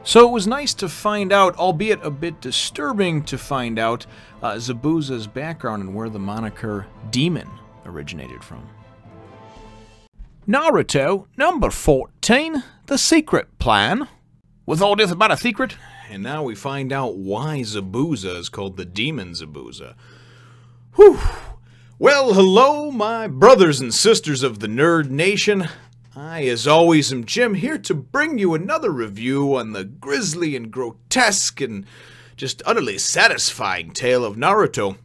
So it was nice to find out, albeit a bit disturbing to find out, Zabuza's background and where the moniker Demon originated from. Naruto, number 14, The Secret Plan. With all this about a secret, and now we find out why Zabuza is called the Demon Zabuza. Whew. Well, hello, my brothers and sisters of the Nerd Nation. I, as always, am Jim, here to bring you another review on the grisly and grotesque and just utterly satisfying tale of Naruto.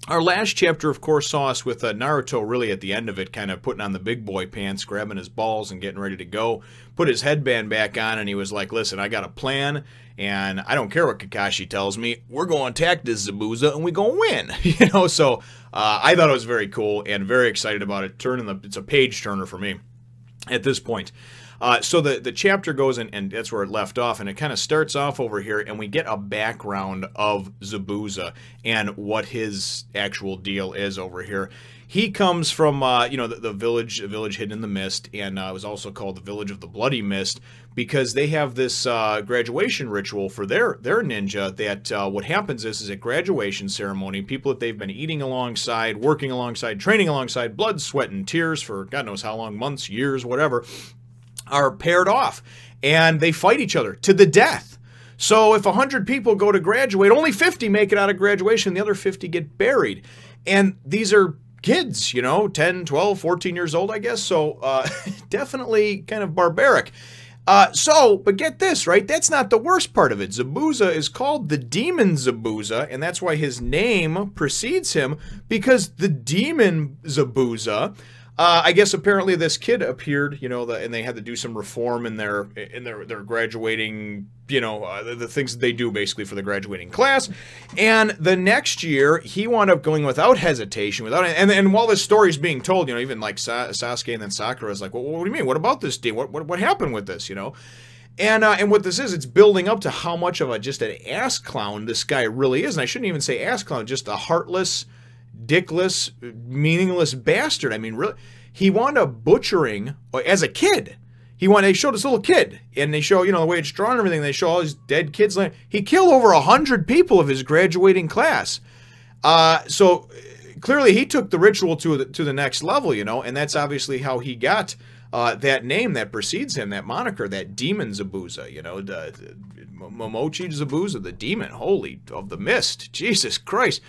Our last chapter, of course, saw us with Naruto really at the end of it, kind of putting on the big boy pants, grabbing his balls and getting ready to go. Put his headband back on, and he was like, listen, I got a plan, and I don't care what Kakashi tells me. We're going to attack this Zabuza, and we're going to win. You know, so I thought it was very cool and very excited about it. It's a page turner for me at this point. So the chapter goes, and that's where it left off, and it kind of starts off over here, and we get a background of Zabuza and what his actual deal is over here. He comes from, you know, the village hidden in the mist, and it was also called the Village of the Bloody Mist, because they have this graduation ritual for their ninja that what happens is at graduation ceremony, people that they've been eating alongside, working alongside, training alongside, blood, sweat, and tears for God knows how long, months, years, whatever, are paired off, and they fight each other to the death. So if 100 people go to graduate, only 50 make it out of graduation, the other 50 get buried. And these are kids, you know, 10, 12, 14 years old, I guess, so definitely kind of barbaric. But get this, right? That's not the worst part of it. Zabuza is called the Demon Zabuza, and that's why his name precedes him, because the Demon Zabuza, I guess apparently this kid appeared, you know, and they had to do some reform in their graduating, you know, the things that they do basically for the graduating class. And the next year, he wound up going without hesitation, and while this story is being told, you know, even like Sasuke and then Sakura is like, well, what do you mean? What about this team? What happened with this? You know. And what this is, it's building up to how much of just an ass clown this guy really is. And I shouldn't even say ass clown, just a heartless, dickless, meaningless bastard. I mean, really, he wound up butchering as a kid. They showed this little kid, and they show, you know, the way it's drawn and everything. They show all these dead kids. He killed over 100 people of his graduating class. So clearly, he took the ritual to the next level, you know, and that's obviously how he got that name that precedes him, that moniker, that Demon Zabuza, you know, the Momochi Zabuza, the demon, holy of the mist, Jesus Christ.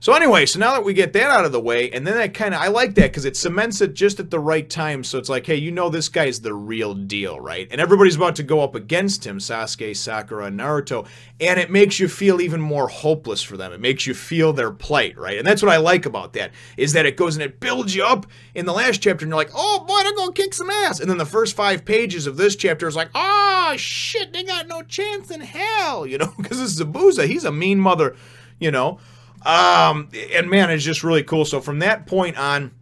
So anyway, so now that we get that out of the way, and then that kind of, I like that because it cements it just at the right time, so it's like, hey, you know this guy's the real deal, right? And everybody's about to go up against him, Sasuke, Sakura, and Naruto, and it makes you feel even more hopeless for them. It makes you feel their plight, right? And that's what I like about that, is that it goes and it builds you up in the last chapter, and you're like, oh boy, they're gonna kick some ass. And then the first 5 pages of this chapter is like, oh shit, they got no chance in hell, you know, because this is Zabuza, he's a mean mother, you know. And man, it's just really cool. So from that point on,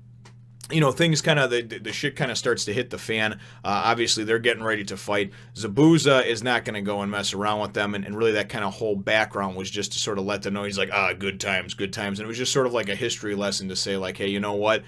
you know, things kind of, the shit kind of starts to hit the fan. Obviously, they're getting ready to fight. Zabuza is not going to go and mess around with them, and really that kind of whole background was just to sort of let them know, he's like, good times, good times. And it was just sort of like a history lesson to say, like, hey, you know what?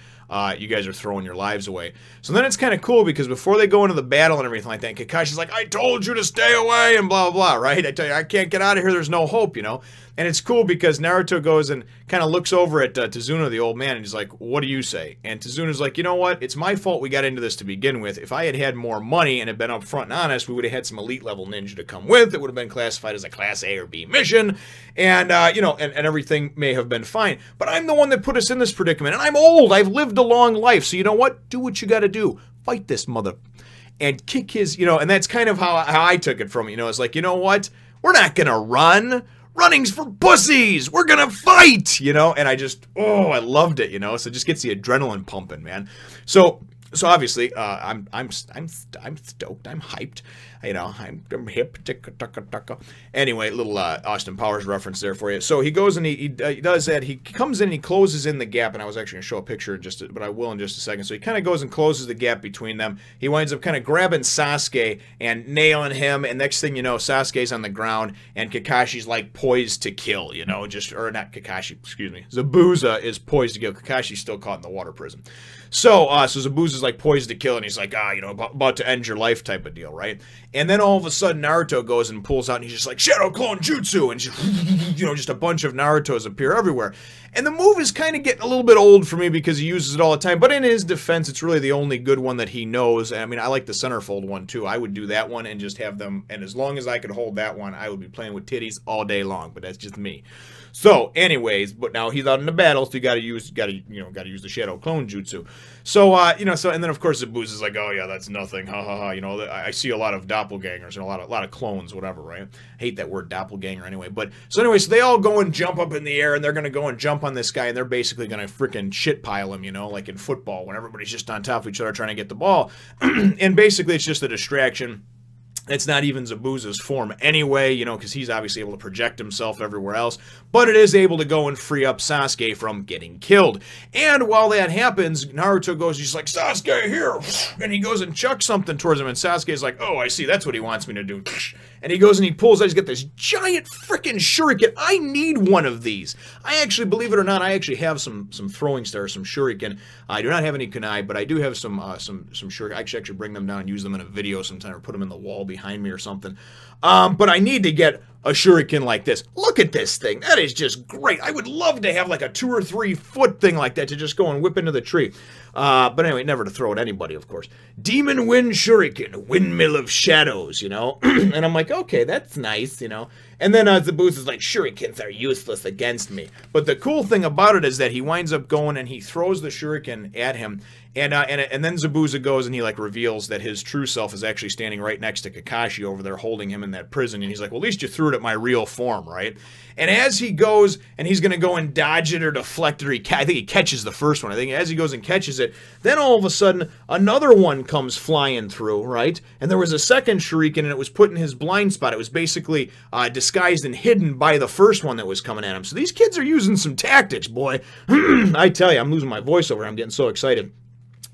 You guys are throwing your lives away. So then it's kind of cool because before they go into the battle and everything like that, Kakashi's like, I told you to stay away and blah, blah, blah, right? I tell you, I can't get out of here. There's no hope, you know? And it's cool because Naruto goes and kind of looks over at Tazuna, the old man, and he's like, what do you say? And Tazuna's like, you know what? It's my fault we got into this to begin with. If I had had more money and had been upfront and honest, we would have had some elite level ninja to come with. It would have been classified as a class A or B mission. And, you know, and everything may have been fine. But I'm the one that put us in this predicament. And I'm old. I've lived a long life. So you know what? Do what you got to do. Fight this mother. And kick his, you know, and that's kind of how I took it from it. You know, it's like, you know what? We're not going to run. Running's for pussies. We're gonna fight, you know. And I just, oh, I loved it, you know. So it just gets the adrenaline pumping, man. So obviously, I'm stoked. I'm hyped. You know, I'm hip. Anyway, little Austin Powers reference there for you. So he goes and he does that. He comes in and he closes in the gap. And I was actually going to show a picture but I will in just a second. So he kind of goes and closes the gap between them. He winds up kind of grabbing Sasuke and nailing him. And next thing you know, Sasuke's on the ground and Kakashi's like poised to kill, you know, or not Kakashi, excuse me. Zabuza is poised to kill. Kakashi's still caught in the water prison. So Zabuza's like poised to kill, and he's like, you know, about to end your life type of deal, right? And then all of a sudden, Naruto goes and pulls out, and he's just like, Shadow Clone Jutsu, and just, you know, just a bunch of Narutos appear everywhere. And the move is kind of getting a little bit old for me because he uses it all the time, but in his defense, it's really the only good one that he knows. I mean, I like the centerfold one, too. I would do that one and just have them, and as long as I could hold that one, I would be playing with titties all day long, but that's just me. So, anyways, but now he's out in the battle, so you gotta use the Shadow Clone Jutsu. So, you know, and then of course Zabuza's like, oh yeah, that's nothing, ha ha ha. You know, I see a lot of doppelgangers and a lot of clones, whatever, right? I hate that word doppelganger anyway. But so anyway, so they all go and jump up in the air, and they're gonna go and jump on this guy, and they're basically gonna freaking shit pile him, you know, like in football when everybody's just on top of each other trying to get the ball, and basically it's just a distraction. It's not even Zabuza's form anyway, you know, because he's obviously able to project himself everywhere else, but it is able to go and free up Sasuke from getting killed. And while that happens, Naruto goes, he's like, Sasuke, here! And he goes and chucks something towards him, and Sasuke's like, oh, I see, that's what he wants me to do. And he goes and he pulls out, he's got this giant freaking shuriken. I need one of these. I actually, believe it or not, I actually have some throwing stars, some shuriken. I do not have any kunai, but I do have some shuriken. I should actually bring them down and use them in a video sometime, or put them in the wall behind me or something. But I need to get a shuriken like this. Look at this thing. That is just great. I would love to have like a 2 or 3 foot thing like that to just go and whip into the tree. But anyway, never to throw at anybody, of course. Demon Wind Shuriken, Windmill of Shadows, you know? And I'm like, okay, that's nice, you know? And then Zabuza's like, shurikens are useless against me. But the cool thing about it is that he winds up going and he throws the shuriken at him. And then Zabuza goes and he like reveals that his true self is actually standing right next to Kakashi over there holding him in that prison. And he's like, well, at least you threw it at my real form, right? And as he goes and he's going to go and dodge it or deflect it, or I think he catches the first one. I think as he goes and catches it, then all of a sudden another one comes flying through, right? And there was a second shuriken and it was put in his blind spot. It was basically disguised and hidden by the first one that was coming at him. So these kids are using some tactics, boy. I tell you, I'm losing my voice over here. I'm getting so excited.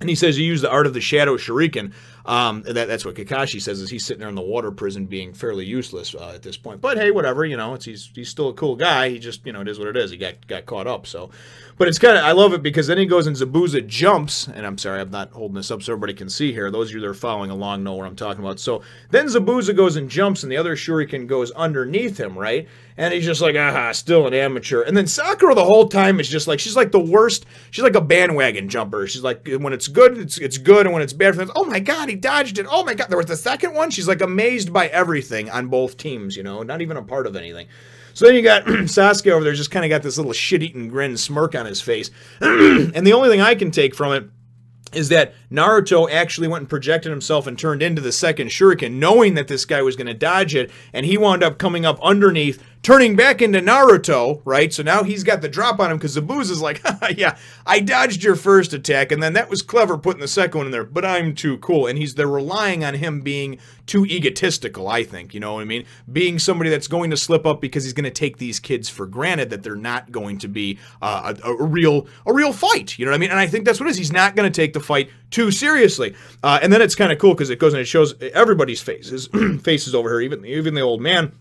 And he says he used the art of the Shadow Shuriken. That's what Kakashi says, is he's sitting there in the water prison being fairly useless at this point. But hey, whatever, you know, he's still a cool guy. He just, you know, it is what it is. He got caught up, so. But it's kind of, I love it because then he goes and Zabuza jumps, and I'm sorry, I'm not holding this up so everybody can see here. Those of you that are following along know what I'm talking about. So then Zabuza goes and jumps, and the other Shuriken goes underneath him, right? And he's just like, aha, still an amateur. And then Sakura the whole time is just like, she's like the worst, she's like a bandwagon jumper. She's like, when it's good, it's good, and when it's bad, oh my god, he dodged it. Oh my god, there was the second one. She's like amazed by everything on both teams, you know, not even a part of anything. So then you got Sasuke over there, just kind of got this little shit-eating grin smirk on his face. And the only thing I can take from it is that Naruto actually went and projected himself and turned into the second shuriken, knowing that this guy was going to dodge it, and he wound up coming up underneath, turning back into Naruto, right? So now he's got the drop on him because Zabuza's like, yeah, I dodged your first attack, and then that was clever putting the second one in there, but I'm too cool. And they're relying on him being too egotistical, I think, you know what I mean? Being somebody that's going to slip up because he's going to take these kids for granted, that they're not going to be a real fight, you know what I mean? And I think that's what it is. He's not going to take the fight too seriously. And then it's kind of cool because it goes and it shows everybody's faces, faces over here, even the old man.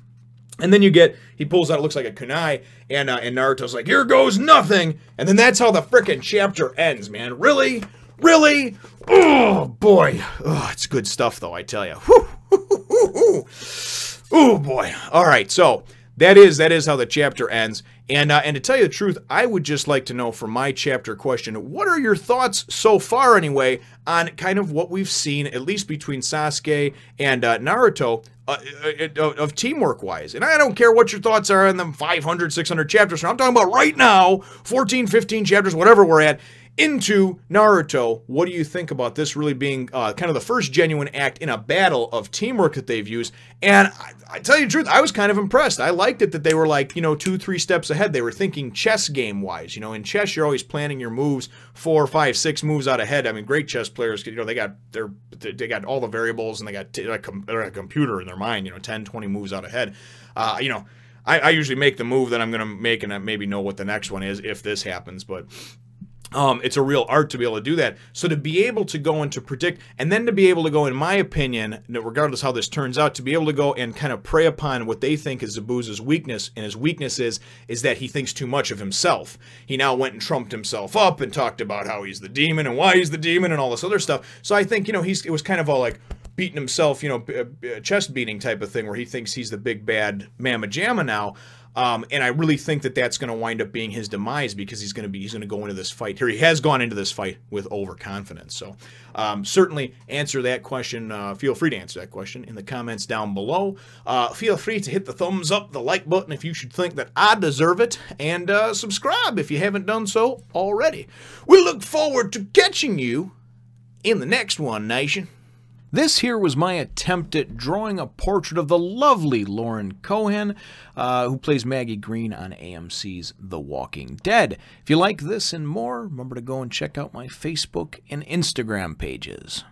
And then he pulls out, it looks like a kunai, and Naruto's like, here goes nothing. And then that's how the frickin' chapter ends, man. Really? Really? Oh, boy. Oh, it's good stuff, though, I tell you. Oh, boy. All right, so that is how the chapter ends. And to tell you the truth, I would just like to know, from my chapter question, what are your thoughts so far, anyway, on kind of what we've seen, at least between Sasuke and Naruto, of teamwork-wise? And I don't care what your thoughts are on them 500, 600 chapters. I'm talking about right now, 14, 15 chapters, whatever we're at, into Naruto. What do you think about this really being kind of the first genuine act in a battle of teamwork that they've used? And I tell you the truth, I was kind of impressed. I liked it that they were like, you know, 2, 3 steps ahead. They were thinking chess game-wise. You know, in chess, you're always planning your moves 4, 5, 6 moves out ahead. I mean, great chess players, you know, they got all the variables, and they got a computer in their mind, you know, 10, 20 moves out ahead. You know, I usually make the move that I'm going to make and I maybe know what the next one is if this happens, but It's a real art to be able to do that. So to be able to go and to predict, and then to be able to go, in my opinion, regardless how this turns out, to be able to go and kind of prey upon what they think is Zabuza's weakness, and his weakness is that he thinks too much of himself. He now went and trumped himself up and talked about how he's the demon and why he's the demon and all this other stuff. So I think, it was kind of all like beating himself, chest beating type of thing, where he thinks he's the big bad mamma jamma now. And I really think that that's going to wind up being his demise, because he's going to go into this fight here. He has gone into this fight with overconfidence. So certainly answer that question. Feel free to answer that question in the comments down below. Feel free to hit the thumbs up, the like button if you should think that I deserve it, and subscribe if you haven't done so already. We look forward to catching you in the next one, nation. This here was my attempt at drawing a portrait of the lovely Lauren Cohan, who plays Maggie Green on AMC's The Walking Dead. If you like this and more, remember to go and check out my Facebook and Instagram pages.